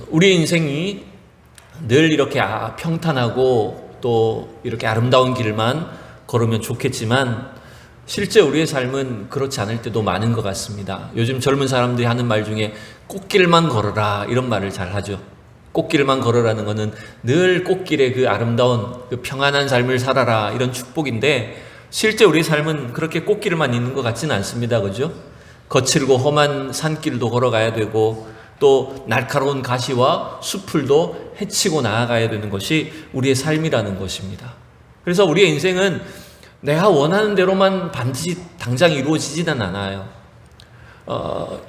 우리 인생이 늘 이렇게 평탄하고 또 이렇게 아름다운 길만 걸으면 좋겠지만 실제 우리의 삶은 그렇지 않을 때도 많은 것 같습니다. 요즘 젊은 사람들이 하는 말 중에 꽃길만 걸어라 이런 말을 잘 하죠. 꽃길만 걸어라는 것은 늘 꽃길의 그 아름다운 그 평안한 삶을 살아라 이런 축복인데 실제 우리의 삶은 그렇게 꽃길만 있는 것 같지는 않습니다. 그죠? 거칠고 험한 산길도 걸어가야 되고 또 날카로운 가시와 수풀도 헤치고 나아가야 되는 것이 우리의 삶이라는 것입니다. 그래서 우리의 인생은 내가 원하는 대로만 반드시 당장 이루어지지는 않아요.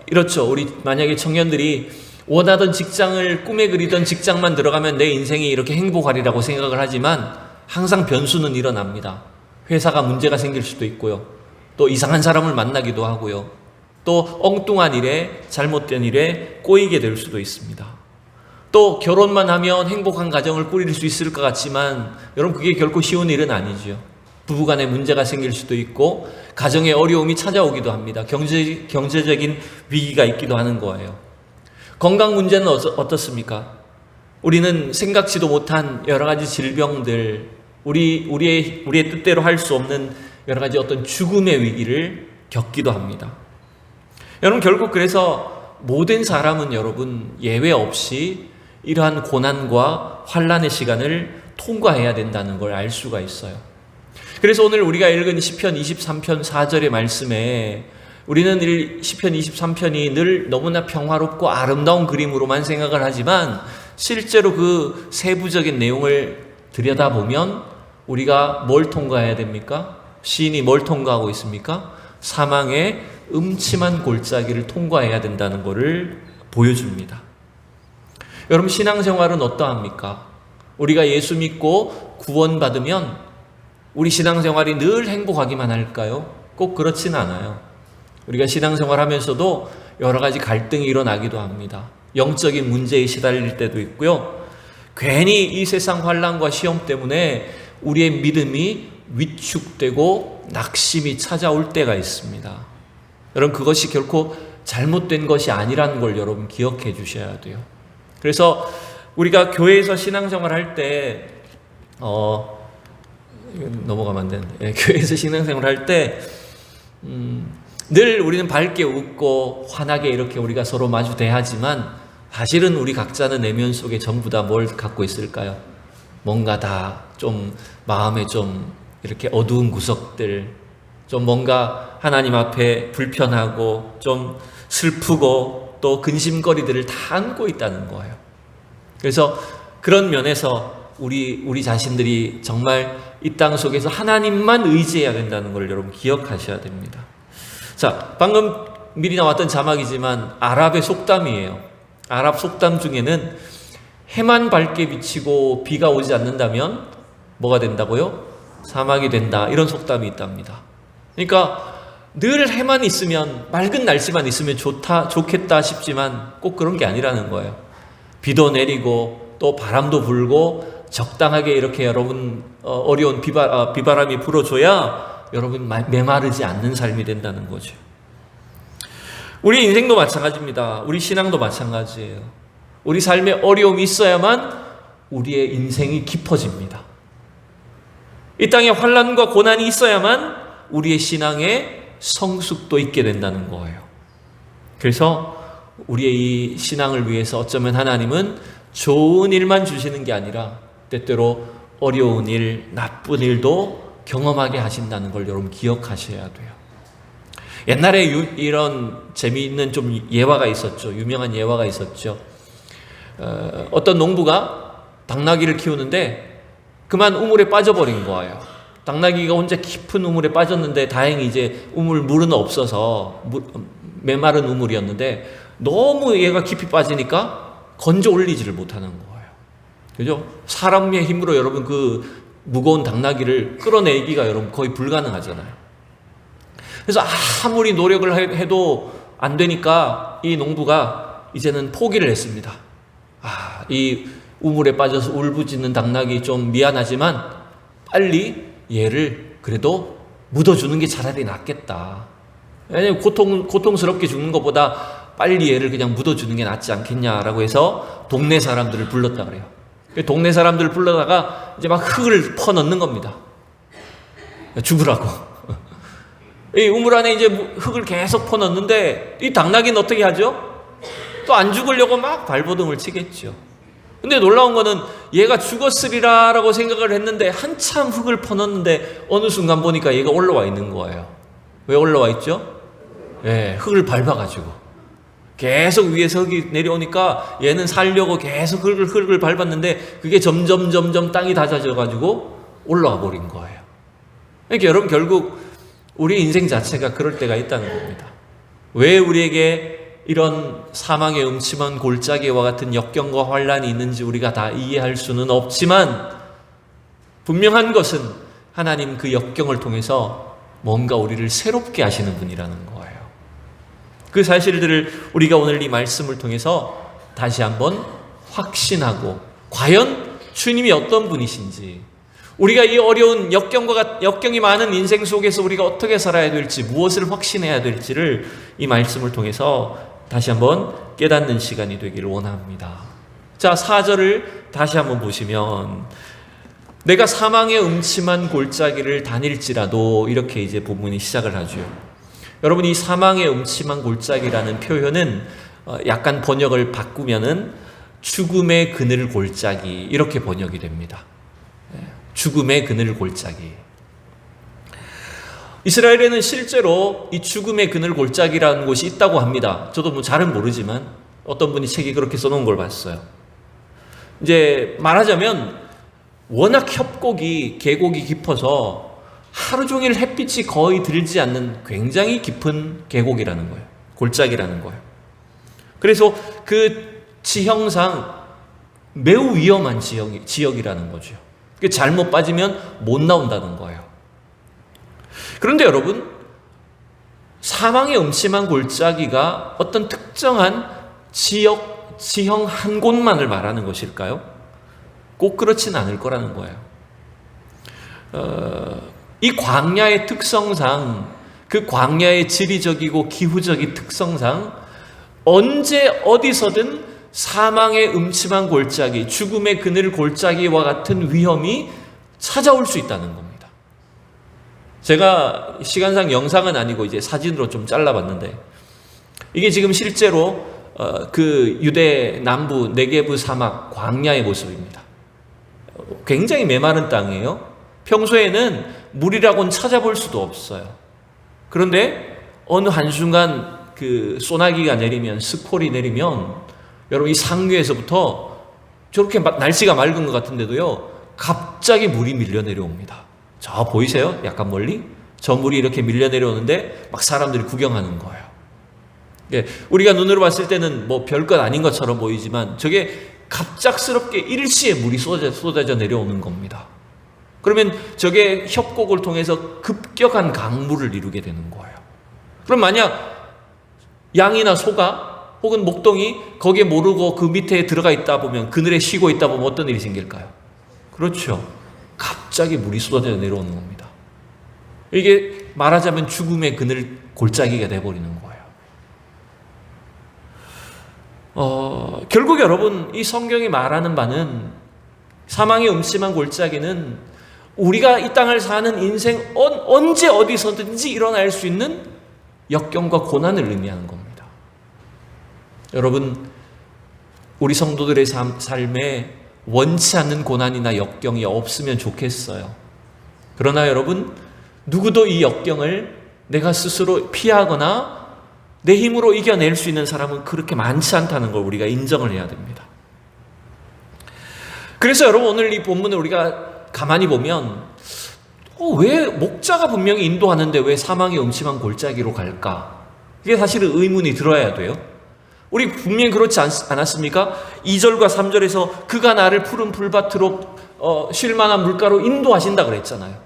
이렇죠. 우리 만약에 청년들이 원하던 직장을 꿈에 그리던 직장만 들어가면 내 인생이 이렇게 행복하리라고 생각을 하지만 항상 변수는 일어납니다. 회사가 문제가 생길 수도 있고요. 또 이상한 사람을 만나기도 하고요. 또 엉뚱한 일에 잘못된 일에 꼬이게 될 수도 있습니다. 또 결혼만 하면 행복한 가정을 꾸릴 수 있을 것 같지만 여러분 그게 결코 쉬운 일은 아니죠. 부부간에 문제가 생길 수도 있고 가정에 어려움이 찾아오기도 합니다. 경제적인 위기가 있기도 하는 거예요. 건강 문제는 어떻습니까? 우리는 생각지도 못한 여러 가지 질병들, 우리의 뜻대로 할 수 없는 여러 가지 어떤 죽음의 위기를 겪기도 합니다. 여러분 결국 그래서 모든 사람은 여러분 예외 없이 이러한 고난과 환난의 시간을 통과해야 된다는 걸 알 수가 있어요. 그래서 오늘 우리가 읽은 시편 23편 4절의 말씀에 우리는 시편 23편이 늘 너무나 평화롭고 아름다운 그림으로만 생각을 하지만 실제로 그 세부적인 내용을 들여다보면 우리가 뭘 통과해야 됩니까? 시인이 뭘 통과하고 있습니까? 사망의 음침한 골짜기를 통과해야 된다는 것을 보여줍니다. 여러분 신앙생활은 어떠합니까? 우리가 예수 믿고 구원받으면 우리 신앙생활이 늘 행복하기만 할까요? 꼭 그렇진 않아요. 우리가 신앙생활 하면서도 여러 가지 갈등이 일어나기도 합니다. 영적인 문제에 시달릴 때도 있고요. 괜히 이 세상 환난과 시험 때문에 우리의 믿음이 위축되고 낙심이 찾아올 때가 있습니다. 여러분 그것이 결코 잘못된 것이 아니라는 걸 여러분 기억해 주셔야 돼요. 그래서 우리가 교회에서 신앙생활 할 때 넘어가면 안 되는데 교회에서 신앙생활 할 때 늘 우리는 밝게 웃고 환하게 이렇게 우리가 서로 마주 대하지만 사실은 우리 각자는 내면 속에 전부 다 뭘 갖고 있을까요? 뭔가 다 좀 마음에 좀 이렇게 어두운 구석들, 좀 뭔가 하나님 앞에 불편하고 좀 슬프고 또 근심거리들을 다 안고 있다는 거예요. 그래서 그런 면에서 우리 자신들이 정말 이 땅 속에서 하나님만 의지해야 된다는 걸 여러분 기억하셔야 됩니다. 자, 방금 미리 나왔던 자막이지만 아랍의 속담이에요. 아랍 속담 중에는 해만 밝게 비치고 비가 오지 않는다면 뭐가 된다고요? 사막이 된다. 이런 속담이 있답니다. 그러니까 늘 해만 있으면 맑은 날씨만 있으면 좋겠다 싶지만 꼭 그런 게 아니라는 거예요. 비도 내리고 또 바람도 불고 적당하게 이렇게 여러분 어려운 비바람이 불어줘야 여러분 메마르지 않는 삶이 된다는 거죠. 우리 인생도 마찬가지입니다. 우리 신앙도 마찬가지예요. 우리 삶에 어려움이 있어야만 우리의 인생이 깊어집니다. 이 땅에 환난과 고난이 있어야만 우리의 신앙에 성숙도 있게 된다는 거예요. 그래서 우리의 이 신앙을 위해서 어쩌면 하나님은 좋은 일만 주시는 게 아니라 때때로 어려운 일, 나쁜 일도 경험하게 하신다는 걸 여러분 기억하셔야 돼요. 옛날에 이런 재미있는 좀 예화가 있었죠. 유명한 예화가 있었죠. 어떤 농부가 당나귀를 키우는데 그만 우물에 빠져버린 거예요. 당나귀가 혼자 깊은 우물에 빠졌는데 다행히 이제 물은 없어서 메마른 우물이었는데 너무 얘가 깊이 빠지니까 건져 올리지를 못하는 거예요. 그죠? 사람의 힘으로 여러분 그 무거운 당나귀를 끌어내기가 여러분 거의 불가능하잖아요. 그래서 아무리 노력을 해도 안 되니까 이 농부가 이제는 포기를 했습니다. 이 우물에 빠져서 울부짖는 당나귀 좀 미안하지만 빨리 얘를 그래도 묻어주는 게 차라리 낫겠다. 왜냐면 고통스럽게 죽는 것보다 빨리 얘를 그냥 묻어주는 게 낫지 않겠냐라고 해서 동네 사람들을 불렀다 그래요. 동네 사람들을 불러다가 이제 막 흙을 퍼넣는 겁니다. 죽으라고. 이 우물 안에 이제 흙을 계속 퍼넣는데 이 당나귀는 어떻게 하죠? 또 안 죽으려고 막 발버둥을 치겠죠. 근데 놀라운 거는 얘가 죽었으리라라고 생각을 했는데 한참 흙을 퍼넣는데 어느 순간 보니까 얘가 올라와 있는 거예요. 왜 올라와 있죠? 예, 흙을 밟아가지고 계속 위에서 흙이 내려오니까 얘는 살려고 계속 흙을 밟았는데 그게 점점 땅이 닫아져가지고 올라와 버린 거예요. 그러니까 여러분 결국 우리 인생 자체가 그럴 때가 있다는 겁니다. 왜 우리에게 이런 사망의 음침한 골짜기와 같은 역경과 환란이 있는지 우리가 다 이해할 수는 없지만 분명한 것은 하나님 그 역경을 통해서 뭔가 우리를 새롭게 하시는 분이라는 거예요. 그 사실들을 우리가 오늘 이 말씀을 통해서 다시 한번 확신하고 과연 주님이 어떤 분이신지, 우리가 이 어려운 역경이 많은 인생 속에서 우리가 어떻게 살아야 될지, 무엇을 확신해야 될지를 이 말씀을 통해서 다시 한번 깨닫는 시간이 되기를 원합니다. 자, 4절을 다시 한번 보시면 내가 사망의 음침한 골짜기를 다닐지라도 이렇게 이제 본문이 시작을 하죠. 여러분, 이 사망의 음침한 골짜기라는 표현은 약간 번역을 바꾸면은 죽음의 그늘 골짜기 이렇게 번역이 됩니다. 죽음의 그늘 골짜기. 이스라엘에는 실제로 이 죽음의 그늘 골짜기라는 곳이 있다고 합니다. 저도 뭐 잘은 모르지만 어떤 분이 책에 그렇게 써놓은 걸 봤어요. 이제 말하자면 워낙 계곡이 깊어서 하루 종일 햇빛이 거의 들지 않는 굉장히 깊은 계곡이라는 거예요. 골짜기라는 거예요. 그래서 그 지형상 매우 위험한 지역이라는 거죠. 잘못 빠지면 못 나온다는 거예요. 그런데 여러분, 사망의 음침한 골짜기가 어떤 특정한 지형 한 곳만을 말하는 것일까요? 꼭 그렇진 않을 거라는 거예요. 이 광야의 특성상, 그 광야의 지리적이고 기후적인 특성상 언제 어디서든 사망의 음침한 골짜기, 죽음의 그늘 골짜기와 같은 위험이 찾아올 수 있다는 겁니다. 제가 시간상 영상은 아니고 이제 사진으로 좀 잘라봤는데 이게 지금 실제로 그 유대 남부 네게브 사막 광야의 모습입니다. 굉장히 메마른 땅이에요. 평소에는 물이라고는 찾아볼 수도 없어요. 그런데 어느 한순간 그 소나기가 내리면, 스콜이 내리면 여러분 이 상류에서부터 저렇게 날씨가 맑은 것 같은데도요 갑자기 물이 밀려 내려옵니다. 저 보이세요? 약간 멀리? 저 물이 이렇게 밀려 내려오는데 막 사람들이 구경하는 거예요. 예, 우리가 눈으로 봤을 때는 뭐 별것 아닌 것처럼 보이지만 저게 갑작스럽게 일시에 물이 쏟아져 내려오는 겁니다. 그러면 저게 협곡을 통해서 급격한 강물을 이루게 되는 거예요. 그럼 만약 양이나 소가 혹은 목동이 거기에 모르고 그 밑에 들어가 있다 보면, 그늘에 쉬고 있다 보면 어떤 일이 생길까요? 그렇죠. 갑자기 물이 쏟아져 내려오는 겁니다. 이게 말하자면 죽음의 그늘 골짜기가 돼버리는 거예요. 결국 여러분, 이 성경이 말하는 바는 사망의 음침한 골짜기는 우리가 이 땅을 사는 인생 언제 어디서든지 일어날 수 있는 역경과 고난을 의미하는 겁니다. 여러분, 우리 성도들의 삶에 원치 않는 고난이나 역경이 없으면 좋겠어요. 그러나 여러분, 누구도 이 역경을 내가 스스로 피하거나 내 힘으로 이겨낼 수 있는 사람은 그렇게 많지 않다는 걸 우리가 인정을 해야 됩니다. 그래서 여러분, 오늘 이 본문을 우리가 가만히 보면 왜 목자가 분명히 인도하는데 왜 사망의 음침한 골짜기로 갈까? 이게 사실은 의문이 들어야 돼요. 우리 분명히 그렇지 않았습니까? 2절과 3절에서 그가 나를 푸른 풀밭으로 쉴 만한 물가로 인도하신다 그랬잖아요.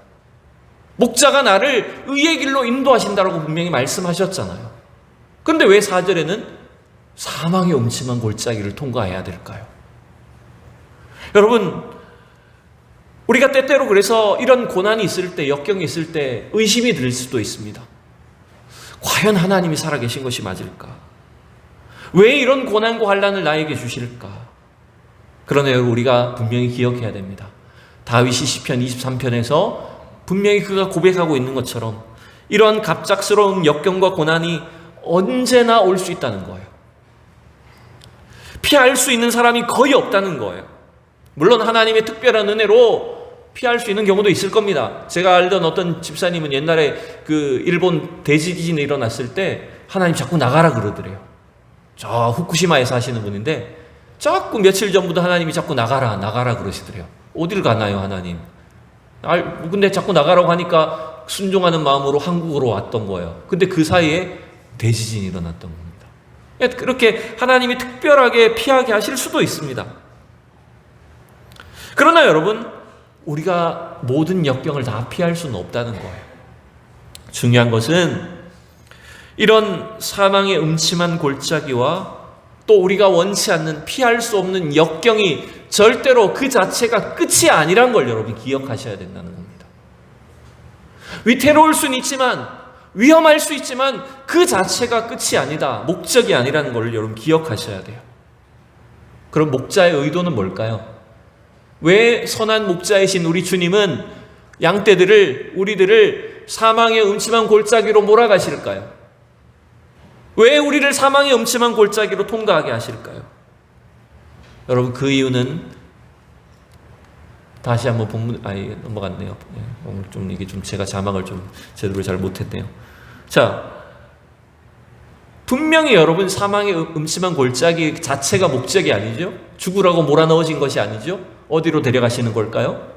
목자가 나를 의의 길로 인도하신다라고 분명히 말씀하셨잖아요. 그런데 왜 4절에는 사망의 음침한 골짜기를 통과해야 될까요? 여러분, 우리가 때때로 그래서 이런 고난이 있을 때, 역경이 있을 때 의심이 들 수도 있습니다. 과연 하나님이 살아계신 것이 맞을까? 왜 이런 고난과 환난을 나에게 주실까? 그러나 여러분, 우리가 분명히 기억해야 됩니다. 다윗이 시편 23편에서 분명히 그가 고백하고 있는 것처럼 이런 갑작스러운 역경과 고난이 언제나 올 수 있다는 거예요. 피할 수 있는 사람이 거의 없다는 거예요. 물론 하나님의 특별한 은혜로 피할 수 있는 경우도 있을 겁니다. 제가 알던 어떤 집사님은 옛날에 그 일본 대지진이 일어났을 때 하나님 자꾸 나가라 그러더래요. 저 후쿠시마에 사시는 분인데 자꾸 며칠 전부터 하나님이 자꾸 나가라 그러시더래요. 어딜 가나요, 하나님? 근데 자꾸 나가라고 하니까 순종하는 마음으로 한국으로 왔던 거예요. 근데 그 사이에 대지진이 일어났던 겁니다. 그렇게 하나님이 특별하게 피하게 하실 수도 있습니다. 그러나 여러분, 우리가 모든 역경을 다 피할 수는 없다는 거예요. 중요한 것은 이런 사망의 음침한 골짜기와 또 우리가 원치 않는 피할 수 없는 역경이 절대로 그 자체가 끝이 아니란 걸 여러분 기억하셔야 된다는 겁니다. 위태로울 수는 있지만, 위험할 수 있지만 그 자체가 끝이 아니다, 목적이 아니라는 걸 여러분 기억하셔야 돼요. 그럼 목자의 의도는 뭘까요? 왜 선한 목자이신 우리 주님은 양떼들을, 우리들을 사망의 음침한 골짜기로 몰아가실까요? 왜 우리를 사망의 음침한 골짜기로 통과하게 하실까요? 여러분, 그 이유는 다시 한번 본문, 넘어갔네요. 오늘 좀 이게 좀 제가 자막을 좀 제대로 잘 못했네요. 자, 분명히 여러분 사망의 음침한 골짜기 자체가 목적이 아니죠? 죽으라고 몰아넣어진 것이 아니죠? 어디로 데려가시는 걸까요?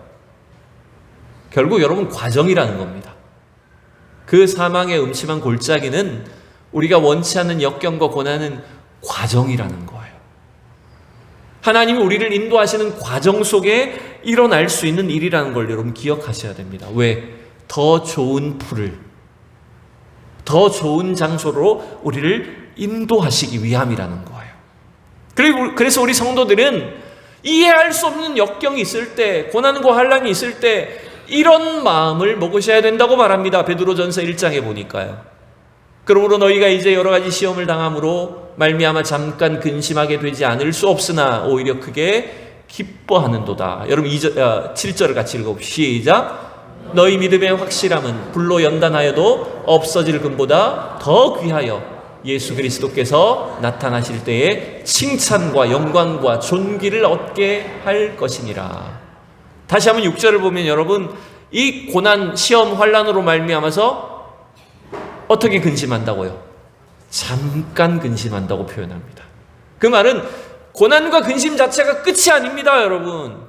결국 여러분 과정이라는 겁니다. 그 사망의 음침한 골짜기는 우리가 원치 않는 역경과 고난은 과정이라는 거예요. 하나님이 우리를 인도하시는 과정 속에 일어날 수 있는 일이라는 걸 여러분 기억하셔야 됩니다. 왜? 더 좋은 풀을, 더 좋은 장소로 우리를 인도하시기 위함이라는 거예요. 그래서 우리 성도들은 이해할 수 없는 역경이 있을 때, 고난과 환난이 있을 때 이런 마음을 먹으셔야 된다고 말합니다. 베드로전서 1장에 보니까요. 그러므로 너희가 이제 여러 가지 시험을 당함으로 말미암아 잠깐 근심하게 되지 않을 수 없으나 오히려 크게 기뻐하는도다. 여러분 7절을 같이 읽어봅시다. 시작. 너희 믿음의 확실함은 불로 연단하여도 없어질 금보다 더 귀하여 예수 그리스도께서 나타나실 때에 칭찬과 영광과 존귀를 얻게 할 것이니라. 다시 한번 6절을 보면 여러분, 이 고난, 시험, 환난으로 말미암아서 어떻게 근심한다고요? 잠깐 근심한다고 표현합니다. 그 말은 고난과 근심 자체가 끝이 아닙니다, 여러분.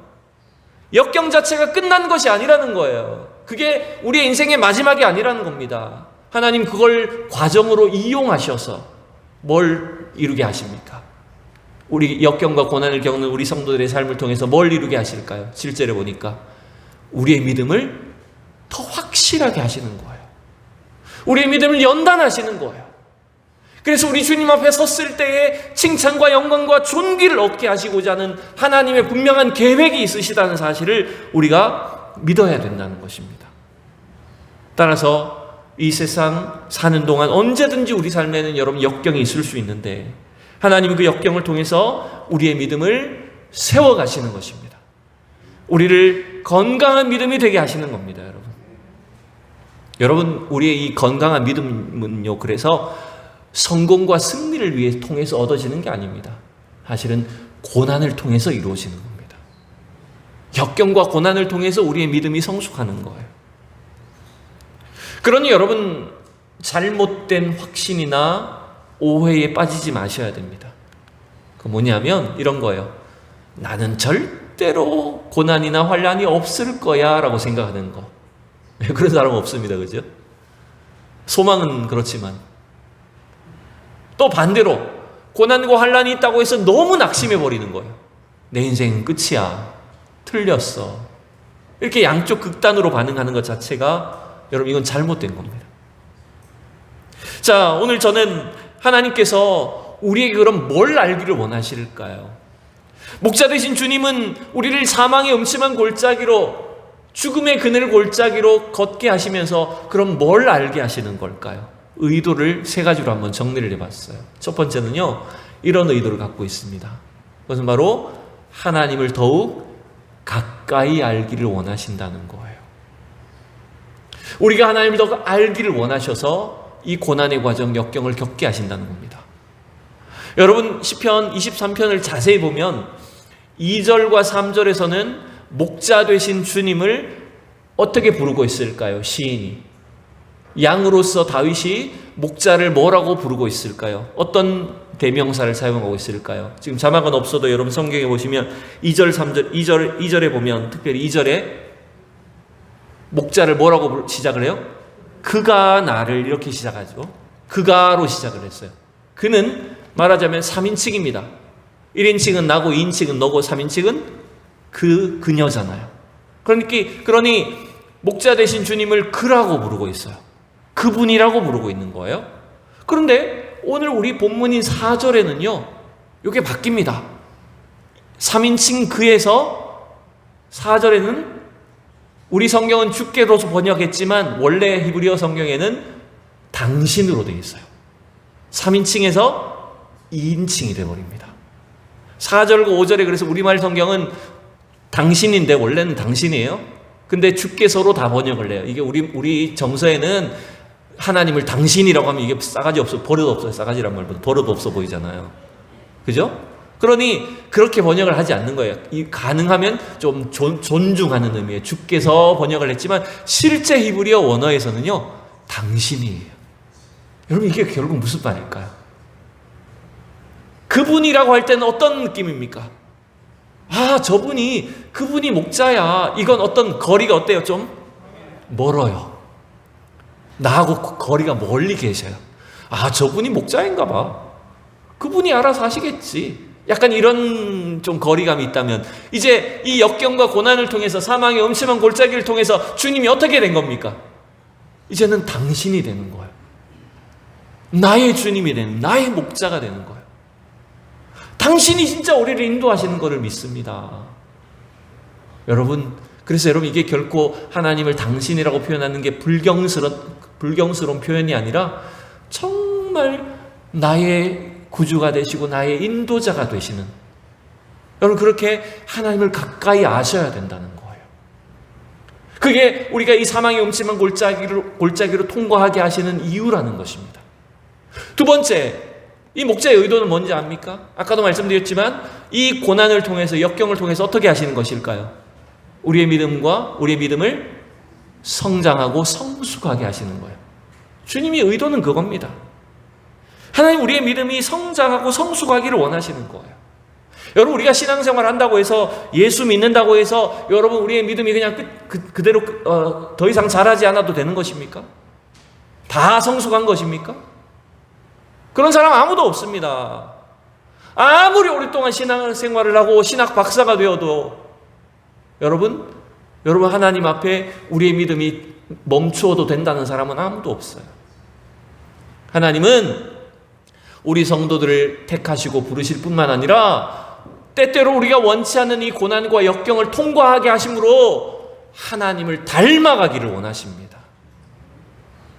역경 자체가 끝난 것이 아니라는 거예요. 그게 우리의 인생의 마지막이 아니라는 겁니다. 하나님 그걸 과정으로 이용하셔서 뭘 이루게 하십니까? 우리 역경과 고난을 겪는 우리 성도들의 삶을 통해서 뭘 이루게 하실까요? 7절에 보니까 우리의 믿음을 더 확실하게 하시는 거예요. 우리의 믿음을 연단하시는 거예요. 그래서 우리 주님 앞에 섰을 때에 칭찬과 영광과 존귀를 얻게 하시고자 하는 하나님의 분명한 계획이 있으시다는 사실을 우리가 믿어야 된다는 것입니다. 따라서 이 세상 사는 동안 언제든지 우리 삶에는 여러분 역경이 있을 수 있는데 하나님은 그 역경을 통해서 우리의 믿음을 세워가시는 것입니다. 우리를 건강한 믿음이 되게 하시는 겁니다, 여러분. 여러분, 우리의 이 건강한 믿음은요, 그래서 성공과 승리를 위해 통해서 얻어지는 게 아닙니다. 사실은 고난을 통해서 이루어지는 겁니다. 역경과 고난을 통해서 우리의 믿음이 성숙하는 거예요. 그러니 여러분, 잘못된 확신이나 오해에 빠지지 마셔야 됩니다. 그 뭐냐면 이런 거예요. 나는 절대로 고난이나 환난이 없을 거야 라고 생각하는 거. 그런 사람은 없습니다. 그죠? 소망은 그렇지만 또 반대로 고난과 환난이 있다고 해서 너무 낙심해 버리는 거예요. 내 인생은 끝이야. 틀렸어. 이렇게 양쪽 극단으로 반응하는 것 자체가 여러분 이건 잘못된 겁니다. 자, 오늘 저는 하나님께서 우리에게 그럼 뭘 알기를 원하실까요? 목자 되신 주님은 우리를 사망의 음침한 골짜기로, 죽음의 그늘 골짜기로 걷게 하시면서 그럼 뭘 알게 하시는 걸까요? 의도를 세 가지로 한번 정리를 해봤어요. 첫 번째는요, 이런 의도를 갖고 있습니다. 그것은 바로 하나님을 더욱 가까이 알기를 원하신다는 거예요. 우리가 하나님을 더 알기를 원하셔서 이 고난의 과정, 역경을 겪게 하신다는 겁니다. 여러분, 시편 23편을 자세히 보면 2절과 3절에서는 목자 되신 주님을 어떻게 부르고 있을까요? 시인이. 양으로서 다윗이 목자를 뭐라고 부르고 있을까요? 어떤 대명사를 사용하고 있을까요? 지금 자막은 없어도 여러분 성경에 보시면 2절, 3절, 2절에 보면 특별히 2절에 목자를 뭐라고 시작을 해요? 그가 나를 이렇게 시작하죠. 그가로 시작을 했어요. 그는 말하자면 3인칭입니다. 1인칭은 나고 2인칭은 너고 3인칭은 그녀잖아요. 그러니 목자 되신 주님을 그라고 부르고 있어요. 그분이라고 부르고 있는 거예요. 그런데 오늘 우리 본문인 4절에는요, 이게 바뀝니다. 3인칭 그에서 4절에는 우리 성경은 주께로서 번역했지만 원래 히브리어 성경에는 당신으로 되어 있어요. 3인칭에서 2인칭이 되어버립니다. 4절과 5절에 그래서 우리말 성경은 당신인데 원래는 당신이에요. 근데 주께서로 다 번역을 해요. 이게 우리 정서에는 하나님을 당신이라고 하면 이게 싸가지 없어, 버릇 없어요. 싸가지란 말보다 버릇 없어 보이잖아요. 그죠? 그러니 그렇게 번역을 하지 않는 거예요. 가능하면 좀 존중하는 의미의 주께서 번역을 했지만 실제 히브리어 원어에서는요, 당신이에요. 여러분, 이게 결국 무슨 말일까요? 그분이라고 할 때는 어떤 느낌입니까? 그분이 목자야. 이건 어떤 거리가 어때요? 좀 멀어요. 나하고 거리가 멀리 계셔요. 저분이 목자인가 봐. 그분이 알아서 하시겠지. 약간 이런 좀 거리감이 있다면, 이제 이 역경과 고난을 통해서, 사망의 음침한 골짜기를 통해서 주님이 어떻게 된 겁니까? 이제는 당신이 되는 거예요. 나의 주님이 되는, 나의 목자가 되는 거예요. 당신이 진짜 우리를 인도하시는 것을 믿습니다. 여러분, 그래서 여러분, 이게 결코 하나님을 당신이라고 표현하는 게 불경스러운 표현이 아니라 정말 나의 구주가 되시고 나의 인도자가 되시는, 여러분, 그렇게 하나님을 가까이 아셔야 된다는 거예요. 그게 우리가 이 사망의 음침한 골짜기로 통과하게 하시는 이유라는 것입니다. 두 번째, 이 목자의 의도는 뭔지 압니까? 아까도 말씀드렸지만 이 고난을 통해서, 역경을 통해서 어떻게 하시는 것일까요? 우리의 믿음을 성장하고 성숙하게 하시는 거예요. 주님의 의도는 그겁니다. 하나님, 우리의 믿음이 성장하고 성숙하기를 원하시는 거예요. 여러분, 우리가 신앙생활 한다고 해서, 예수 믿는다고 해서 여러분 우리의 믿음이 그냥 그대로 더 이상 자라지 않아도 되는 것입니까? 다 성숙한 것입니까? 그런 사람 아무도 없습니다. 아무리 오랫동안 신앙생활을 하고 신학 박사가 되어도 여러분 하나님 앞에 우리의 믿음이 멈추어도 된다는 사람은 아무도 없어요. 하나님은 우리 성도들을 택하시고 부르실 뿐만 아니라 때때로 우리가 원치 않는 이 고난과 역경을 통과하게 하심으로 하나님을 닮아가기를 원하십니다.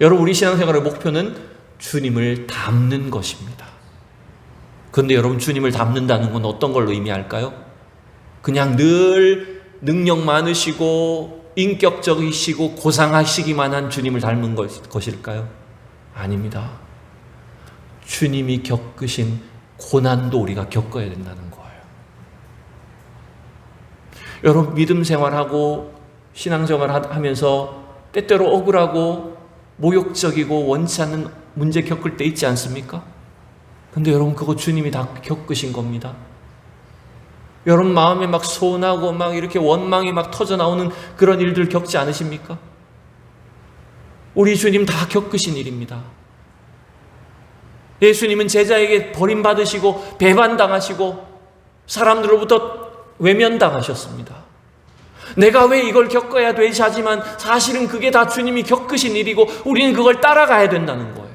여러분, 우리 신앙생활의 목표는 주님을 닮는 것입니다. 그런데 여러분, 주님을 닮는다는 건 어떤 걸로 의미할까요? 그냥 늘 능력 많으시고 인격적이시고 고상하시기만 한 주님을 닮은 것일까요? 아닙니다. 주님이 겪으신 고난도 우리가 겪어야 된다는 거예요. 여러분, 믿음 생활하고 신앙생활 하면서 때때로 억울하고 모욕적이고 원치 않는 문제 겪을 때 있지 않습니까? 근데 여러분, 그거 주님이 다 겪으신 겁니다. 여러분 마음에 막 소원하고 막 이렇게 원망이 막 터져 나오는 그런 일들 겪지 않으십니까? 우리 주님 다 겪으신 일입니다. 예수님은 제자에게 버림받으시고 배반당하시고 사람들로부터 외면당하셨습니다. 내가 왜 이걸 겪어야 되지 하지만 사실은 그게 다 주님이 겪으신 일이고 우리는 그걸 따라가야 된다는 거예요.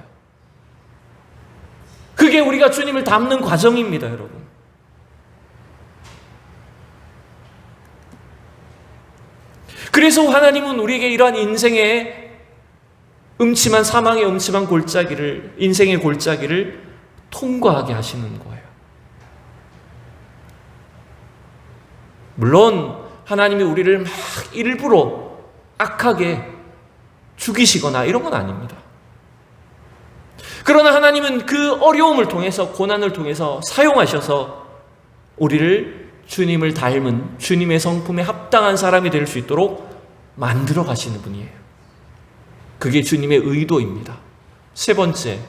그게 우리가 주님을 닮는 과정입니다, 여러분. 그래서 하나님은 우리에게 이러한 인생의 사망의 음침한 골짜기를, 인생의 골짜기를 통과하게 하시는 거예요. 물론 하나님이 우리를 막 일부러 악하게 죽이시거나 이런 건 아닙니다. 그러나 하나님은 그 어려움을 통해서, 고난을 통해서 사용하셔서 우리를 주님을 닮은, 주님의 성품에 합당한 사람이 될 수 있도록 만들어 가시는 분이에요. 그게 주님의 의도입니다. 세 번째,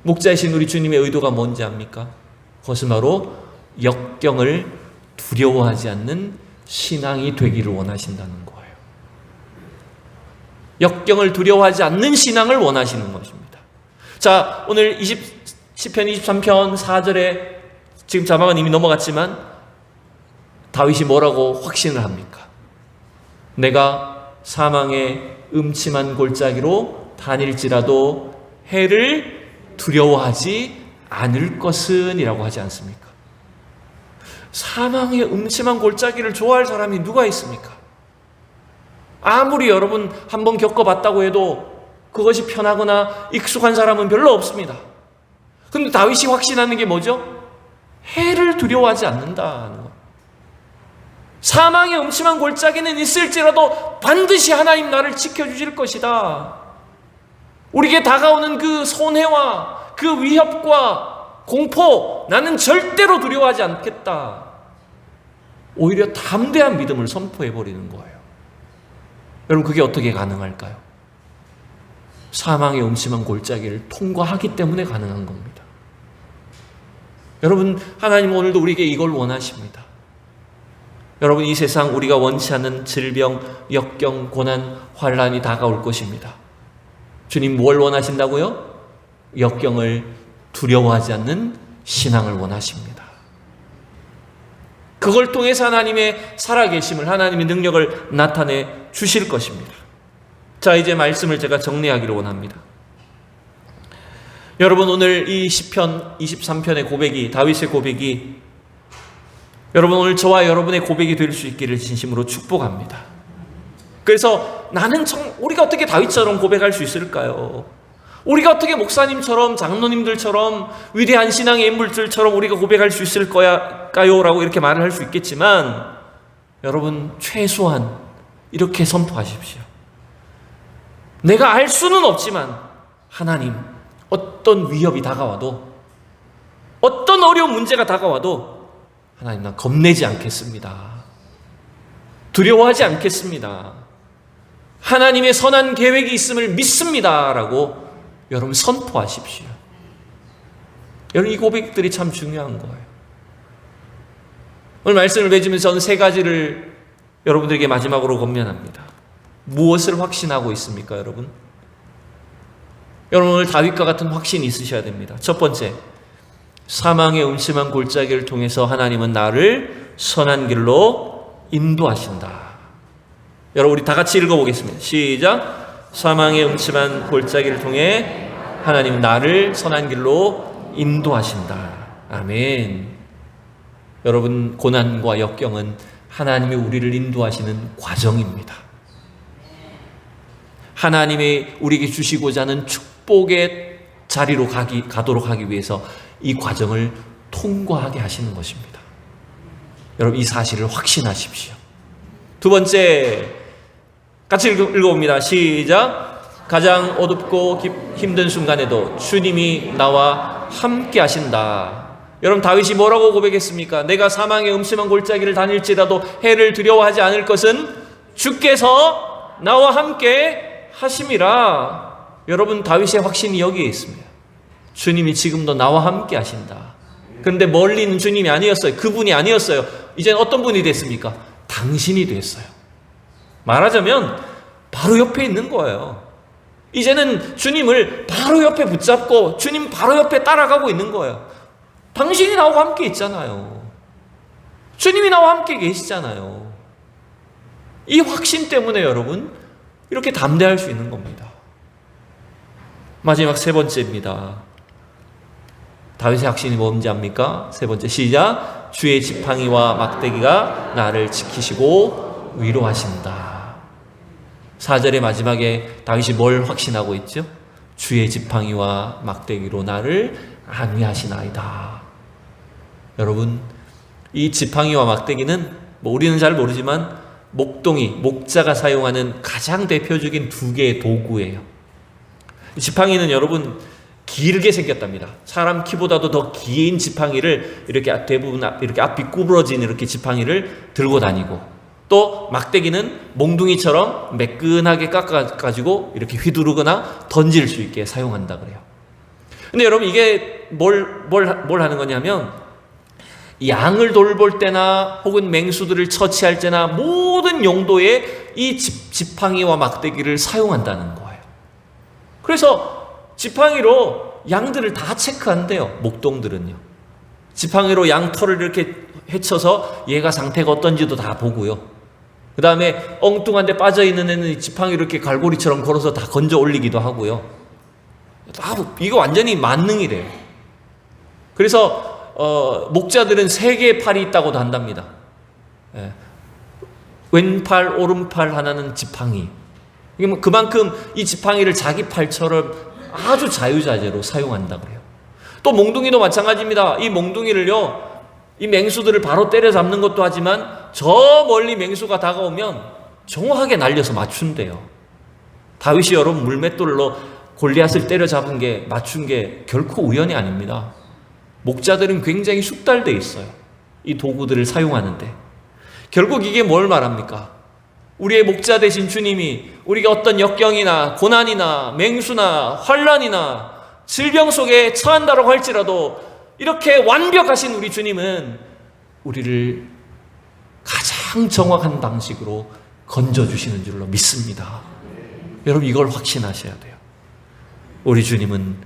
목자이신 우리 주님의 의도가 뭔지 압니까? 그것은 바로 역경을 두려워하지 않는 신앙이 되기를 원하신다는 거예요. 역경을 두려워하지 않는 신앙을 원하시는 것입니다. 자, 오늘 시편 23편 4절에 지금 자막은 이미 넘어갔지만 다윗이 뭐라고 확신을 합니까? 내가 사망의 음침한 골짜기로 다닐지라도 해를 두려워하지 않을 것은 이라고 하지 않습니까? 사망의 음침한 골짜기를 좋아할 사람이 누가 있습니까? 아무리 여러분 한번 겪어봤다고 해도 그것이 편하거나 익숙한 사람은 별로 없습니다. 그런데 다윗이 확신하는 게 뭐죠? 해를 두려워하지 않는다는 것. 사망의 음침한 골짜기는 있을지라도 반드시 하나님 나를 지켜주실 것이다. 우리에게 다가오는 그 손해와 그 위협과 공포, 나는 절대로 두려워하지 않겠다. 오히려 담대한 믿음을 선포해버리는 거예요. 여러분, 그게 어떻게 가능할까요? 사망의 음침한 골짜기를 통과하기 때문에 가능한 겁니다. 여러분, 하나님 오늘도 우리에게 이걸 원하십니다. 여러분, 이 세상 우리가 원치 않는 질병, 역경, 고난, 환란이 다가올 것입니다. 주님 뭘 원하신다고요? 역경을 두려워하지 않는 신앙을 원하십니다. 그걸 통해서 하나님의 살아계심을, 하나님의 능력을 나타내 주실 것입니다. 자, 이제 말씀을 제가 정리하기를 원합니다. 여러분, 오늘 이 시편 23편의 고백이, 다윗의 고백이 여러분 오늘 저와 여러분의 고백이 될 수 있기를 진심으로 축복합니다. 그래서 우리가 어떻게 다윗처럼 고백할 수 있을까요? 우리가 어떻게 목사님처럼, 장로님들처럼, 위대한 신앙의 인물들처럼 우리가 고백할 수 있을 까요? 라고 이렇게 말을 할 수 있겠지만, 여러분 최소한 이렇게 선포하십시오. 내가 알 수는 없지만 하나님, 어떤 위협이 다가와도, 어떤 어려운 문제가 다가와도 하나님, 난 겁내지 않겠습니다. 두려워하지 않겠습니다. 하나님의 선한 계획이 있음을 믿습니다. 라고 여러분 선포하십시오. 여러분, 이 고백들이 참 중요한 거예요. 오늘 말씀을 맺으면서 저는 세 가지를 여러분들에게 마지막으로 권면합니다. 무엇을 확신하고 있습니까, 여러분? 여러분, 오늘 다윗과 같은 확신이 있으셔야 됩니다. 첫 번째, 사망의 음침한 골짜기를 통해서 하나님은 나를 선한 길로 인도하신다. 여러분, 우리 다 같이 읽어보겠습니다. 시작. 사망의 음침한 골짜기를 통해 하나님은 나를 선한 길로 인도하신다. 아멘. 여러분, 고난과 역경은 하나님이 우리를 인도하시는 과정입니다. 하나님이 우리에게 주시고자 하는 축복의 자리로 가도록 하기 위해서 이 과정을 통과하게 하시는 것입니다. 여러분, 이 사실을 확신하십시오. 두 번째, 같이 읽어봅니다. 시작. 가장 어둡고 힘든 순간에도 주님이 나와 함께 하신다. 여러분, 다윗이 뭐라고 고백했습니까? 내가 사망의 음침한 골짜기를 다닐지라도 해를 두려워하지 않을 것은 주께서 나와 함께 하심이라. 여러분, 다윗의 확신이 여기에 있습니다. 주님이 지금도 나와 함께 하신다. 그런데 멀리 있는 주님이 아니었어요. 그분이 아니었어요. 이제는 어떤 분이 됐습니까? 당신이 됐어요. 말하자면 바로 옆에 있는 거예요. 이제는 주님을 바로 옆에 붙잡고 주님 바로 옆에 따라가고 있는 거예요. 당신이 나와 함께 있잖아요. 주님이 나와 함께 계시잖아요. 이 확신 때문에 여러분 이렇게 담대할 수 있는 겁니다. 마지막 세 번째입니다. 다윗의 확신이 뭔지 압니까? 세 번째, 시작. 주의 지팡이와 막대기가 나를 지키시고 위로하신다. 4절의 마지막에 다윗이 뭘 확신하고 있죠? 주의 지팡이와 막대기로 나를 안위하시나이다. 여러분, 이 지팡이와 막대기는 뭐 우리는 잘 모르지만 목동이, 목자가 사용하는 가장 대표적인 두 개의 도구예요. 지팡이는 여러분 길게 생겼답니다. 사람 키보다도 더 긴 지팡이를 이렇게 대부분 이렇게 앞이 구부러진 이렇게 지팡이를 들고 다니고, 또 막대기는 몽둥이처럼 매끈하게 깎아가지고 이렇게 휘두르거나 던질 수 있게 사용한다 그래요. 근데 여러분 이게 뭘 하는 거냐면 양을 돌볼 때나 혹은 맹수들을 처치할 때나 모든 용도에 이 지팡이와 막대기를 사용한다는 거예요. 그래서 지팡이로 양들을 다 체크한대요. 목동들은요. 지팡이로 양 털을 이렇게 헤쳐서 얘가 상태가 어떤지도 다 보고요. 그 다음에 엉뚱한 데 빠져있는 애는 지팡이로 이렇게 갈고리처럼 걸어서 다 건져 올리기도 하고요. 이거 완전히 만능이래요. 그래서 목자들은 3개의 팔이 있다고도 한답니다. 예. 왼팔, 오른팔 하나는 지팡이. 그만큼 이 지팡이를 자기 팔처럼 아주 자유자재로 사용한다 그래요. 또 몽둥이도 마찬가지입니다. 이 몽둥이를요, 이 맹수들을 바로 때려잡는 것도 하지만 저 멀리 맹수가 다가오면 정확하게 날려서 맞춘대요. 다윗이 여러분 물맷돌로 골리앗을 때려잡은 게, 맞춘 게 결코 우연이 아닙니다. 목자들은 굉장히 숙달되어 있어요. 이 도구들을 사용하는데. 결국 이게 뭘 말합니까? 우리의 목자 되신 주님이 우리가 어떤 역경이나 고난이나 맹수나 환난이나 질병 속에 처한다고 할지라도 이렇게 완벽하신 우리 주님은 우리를 가장 정확한 방식으로 건져주시는 줄로 믿습니다. 여러분 이걸 확신하셔야 돼요. 우리 주님은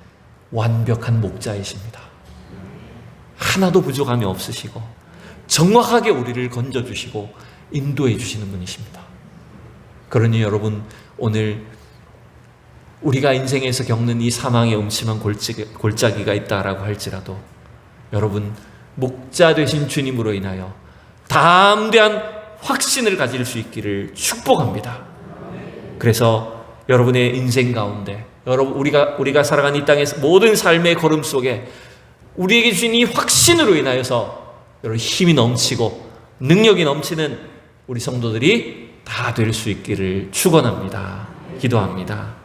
완벽한 목자이십니다. 하나도 부족함이 없으시고 정확하게 우리를 건져주시고 인도해 주시는 분이십니다. 그러니 여러분 오늘 우리가 인생에서 겪는 이 사망의 음침한 골짜기가 있다라고 할지라도 여러분 목자 되신 주님으로 인하여 담대한 확신을 가질 수 있기를 축복합니다. 그래서 여러분의 인생 가운데 여러분 우리가 살아가는 이 땅에서 모든 삶의 걸음 속에 우리에게 주신 이 확신으로 인하여서 여러분 힘이 넘치고 능력이 넘치는 우리 성도들이 다 될 수 있기를 축원합니다. 기도합니다.